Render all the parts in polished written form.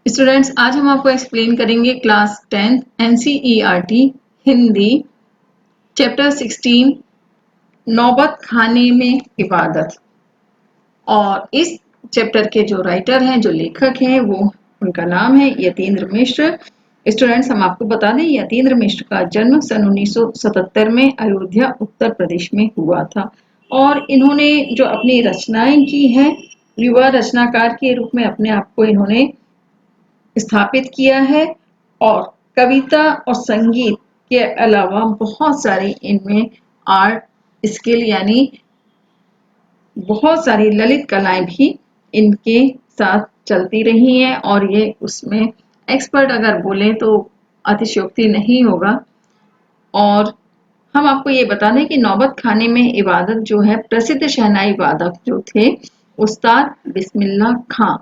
Students, आज हम आपको एक्सप्लेन करेंगे class 10th NCERT Hindi chapter 16 नौबत खाने में इबादत। और इस चैप्टर के जो राइटर हैं, जो लेखक हैं, वो उनका नाम है यतीन्द्र मिश्र। स्टूडेंट्स, हम आपको बता दें यतीन्द्र मिश्र का जन्म सन 1977 में अयोध्या उत्तर प्रदेश में हुआ था। और इन्होंने जो अपनी रचनाएं की हैं, युवा रचनाकार के रूप में अपने आप को इन्होंने स्थापित किया है। और कविता और संगीत के अलावा बहुत सारी इनमें आर्ट स्किल यानी बहुत सारी ललित कलाएं भी इनके साथ चलती रही हैं। और ये उसमें एक्सपर्ट अगर बोलें तो अतिशयोक्ति नहीं होगा। और हम आपको ये बता दें कि नौबत खाने में इबादत जो है, प्रसिद्ध शहनाई वादक जो थे उस्ताद बिस्मिल्लाह खां,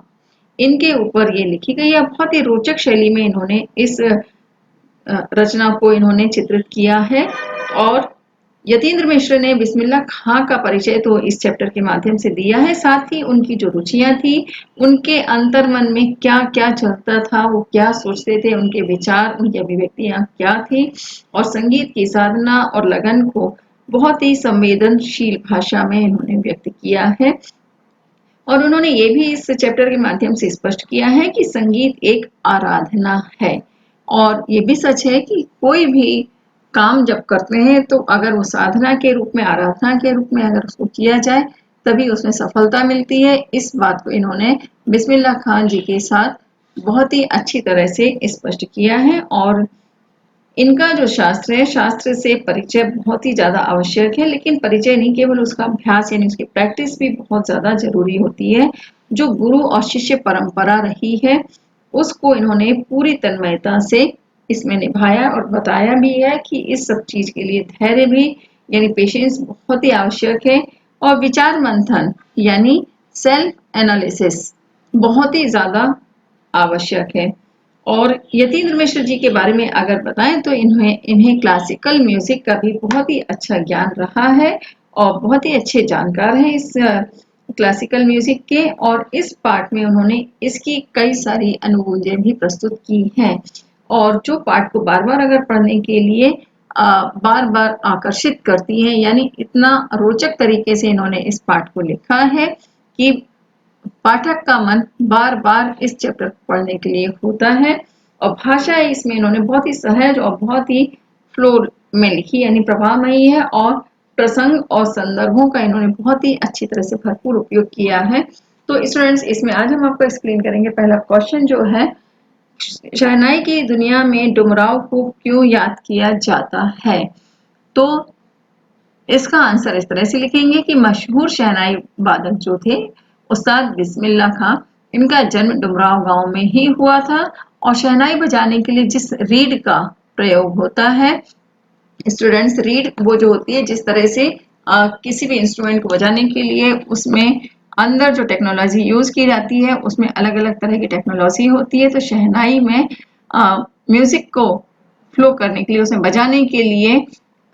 इनके ऊपर ये लिखी गई है। बहुत ही रोचक शैली में इन्होंने इस रचना को इन्होंने चित्रित किया है। और यतीन्द्र मिश्र ने बिस्मिल्लाह खां का परिचय तो इस चैप्टर के माध्यम से दिया है। साथ ही उनकी जो रुचियां थी, उनके अंतर्मन में क्या क्या चलता था, वो क्या सोचते थे, उनके विचार, उनकी अभिव्यक्तियां क्या थी, और संगीत की साधना और लगन को बहुत ही संवेदनशील भाषा में इन्होंने व्यक्त किया है। और उन्होंने ये भी इस चैप्टर के माध्यम से स्पष्ट किया है कि संगीत एक आराधना है। और ये भी सच है कि कोई भी काम जब करते हैं तो अगर वो साधना के रूप में, आराधना के रूप में अगर उसको किया जाए तभी उसमें सफलता मिलती है। इस बात को इन्होंने बिस्मिल्लाह खान जी के साथ बहुत ही अच्छी तरह से स्पष्ट किया है। और इनका जो शास्त्र है, शास्त्र से परिचय बहुत ही ज्यादा आवश्यक है, लेकिन परिचय नहीं, केवल उसका अभ्यास यानी उसकी प्रैक्टिस भी बहुत ज्यादा जरूरी होती है। जो गुरु और शिष्य परंपरा रही है उसको इन्होंने पूरी तन्मयता से इसमें निभाया और बताया भी है कि इस सब चीज के लिए धैर्य भी यानी पेशेंस बहुत ही आवश्यक है। और विचार मंथन यानी सेल्फ एनालिसिस बहुत ही ज्यादा आवश्यक है। और यतीन्द्र मिश्र जी के बारे में अगर बताएं तो इन्हें क्लासिकल म्यूजिक का भी बहुत ही अच्छा ज्ञान रहा है और बहुत ही अच्छे जानकार हैं इस क्लासिकल म्यूजिक के। और इस पाठ में उन्होंने इसकी कई सारी अनुभूतियां भी प्रस्तुत की हैं। और जो पाठ को बार बार अगर पढ़ने के लिए बार बार आकर्षित करती हैं, यानी इतना रोचक तरीके से इन्होंने इस पाठ को लिखा है कि पाठक का मन बार बार इस चैप्टर को पढ़ने के लिए होता है। और भाषा इसमें इन्होंने बहुत ही सहज और बहुत ही फ्लो में लिखी यानी प्रभावमयी है। और प्रसंग और संदर्भों का इन्होंने बहुत ही अच्छी तरह से भरपूर उपयोग किया है। तो स्टूडेंट्स, इसमें आज हम आपको एक्सप्लेन करेंगे। पहला क्वेश्चन जो है, शहनाई की दुनिया में डुमराव को क्यों याद किया जाता है? तो इसका आंसर इस तरह से लिखेंगे कि मशहूर शहनाई वादक जो थे उस्ताद बिस्मिल्लाह खां, इनका जन्म डुमराव गांव में ही हुआ था। और शहनाई बजाने के लिए जिस रीड का प्रयोग होता है, स्टूडेंट्स, रीड वो जो होती है, जिस तरह से किसी भी इंस्ट्रूमेंट को बजाने के लिए उसमें अंदर जो टेक्नोलॉजी यूज की जाती है उसमें अलग अलग तरह की टेक्नोलॉजी होती है। तो शहनाई में म्यूजिक को फ्लो करने के लिए, उसमें बजाने के लिए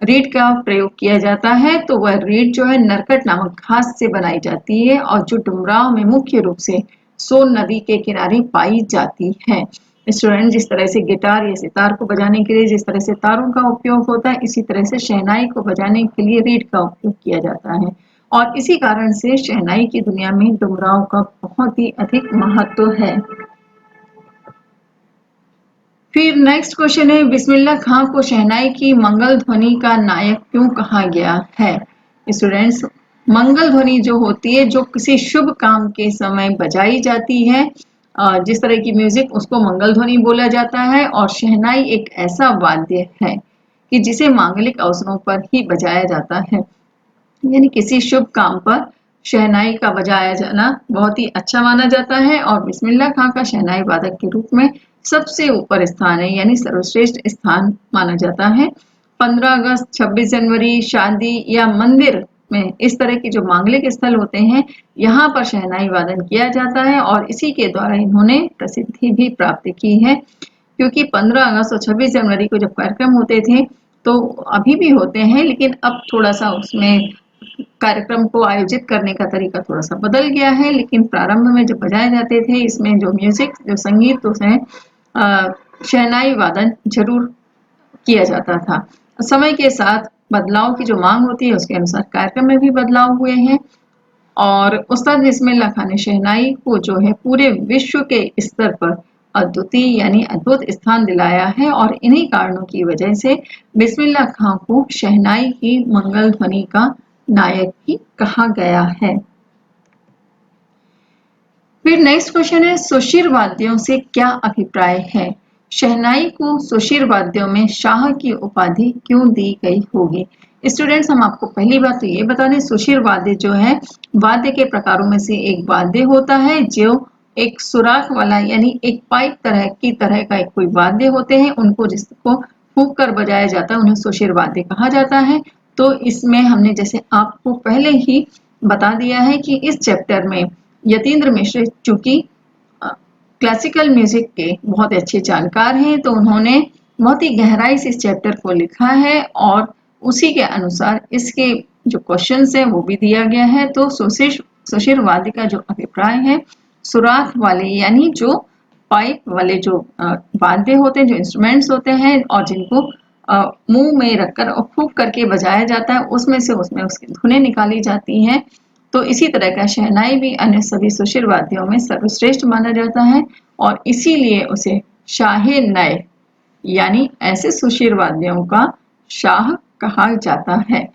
रीड का प्रयोग किया जाता है। तो वह रीड जो है नरकट नामक घास से बनाई जाती है और जो डुमराव में मुख्य रूप से सोन नदी के किनारे पाई जाती है। स्टूडेंट, जिस तरह से गिटार या सितार को बजाने के लिए जिस तरह से तारों का उपयोग होता है, इसी तरह से शहनाई को बजाने के लिए रीड का उपयोग किया जाता है। और इसी कारण से शहनाई की दुनिया में डुमराव का बहुत ही अधिक महत्व है। फिर नेक्स्ट क्वेश्चन है, बिस्मिल्लाह खां को शहनाई की मंगल ध्वनि का नायक क्यों कहा गया है? स्टूडेंट्स, मंगल ध्वनि जो होती है, जो किसी शुभ काम के समय बजाई जाती है, जिस तरह की म्यूजिक, उसको मंगल ध्वनि बोला जाता है। और शहनाई एक ऐसा वाद्य है कि जिसे मांगलिक अवसरों पर ही बजाया जाता है, यानी किसी शुभ काम पर शहनाई का बजाया जाना बहुत ही अच्छा माना जाता है। और बिस्मिल्लाह खां का शहनाई वादक के रूप में सबसे ऊपर स्थान है, यानी सर्वश्रेष्ठ स्थान माना जाता है। 15 अगस्त, 26 जनवरी, शादी या मंदिर में इस तरह के जो मांगलिक स्थल होते हैं, यहाँ पर शहनाई वादन किया जाता है। और इसी के द्वारा इन्होंने प्रसिद्धि भी प्राप्त की है। क्योंकि 15 अगस्त और 26 जनवरी को जब कार्यक्रम होते थे, तो अभी भी होते हैं, लेकिन अब थोड़ा सा उसमें कार्यक्रम को आयोजित करने का तरीका थोड़ा सा बदल गया है, लेकिन प्रारंभ में जब बजाए जाते थे इसमें जो म्यूजिक जो संगीत उसमें शहनाई वादन जरूर किया जाता था। समय के साथ बदलाव की जो मांग होती है उसके अनुसार कार्यक्रम में भी बदलाव हुए हैं और उस्ताद बिस्मिल्लाह खां ने शहनाई को जो है पूरे विश्व के स्तर पर अद्वितीय यानी अद्भुत स्थान दिलाया है और इन्हीं कारणों की वजह से बिस्मिल्लाह खां को शहनाई की मंगल ध्वनि का नायक भी कहा गया है। फिर नेक्स्ट क्वेश्चन है सुशिर वाद्यों से क्या अभिप्राय है? शहनाई को सुशिर वाद्यों में शाह की उपाधि क्यों दी गई होगी? स्टूडेंट्स, हम आपको पहली बात तो ये बता दें, सुशिर वाद्य जो है वाद्य के प्रकारों में से एक वाद्य होता है जो एक सुराख वाला यानी एक पाइप तरह का एक कोई वाद्य होते हैं, उनको जिसको फूंक कर बजाया जाता है उन्हें सुशिर वाद्य कहा जाता है। तो इसमें हमने जैसे आपको पहले ही बता दिया है कि इस चैप्टर में यतीन्द्र मिश्र चूंकि क्लासिकल म्यूजिक के बहुत अच्छे जानकार हैं तो उन्होंने बहुत ही गहराई से इस चैप्टर को लिखा है और उसी के अनुसार इसके जो क्वेश्चंस हैं वो भी दिया गया है। तो सुशिर वाद्य का जो अभिप्राय है, सुराख वाले यानी जो पाइप वाले जो वाद्य होते हैं, जो इंस्ट्रूमेंट्स होते हैं और जिनको मुंह में रखकर और फूंक करके बजाया जाता है, उसमें उसकी धुनें निकाली जाती हैं। तो इसी तरह का शहनाई भी अन्य सभी सुशिर वाद्यों में सर्वश्रेष्ठ माना जाता है और इसीलिए उसे शाहे नए यानी ऐसे सुशिर वाद्यों का शाह कहा जाता है।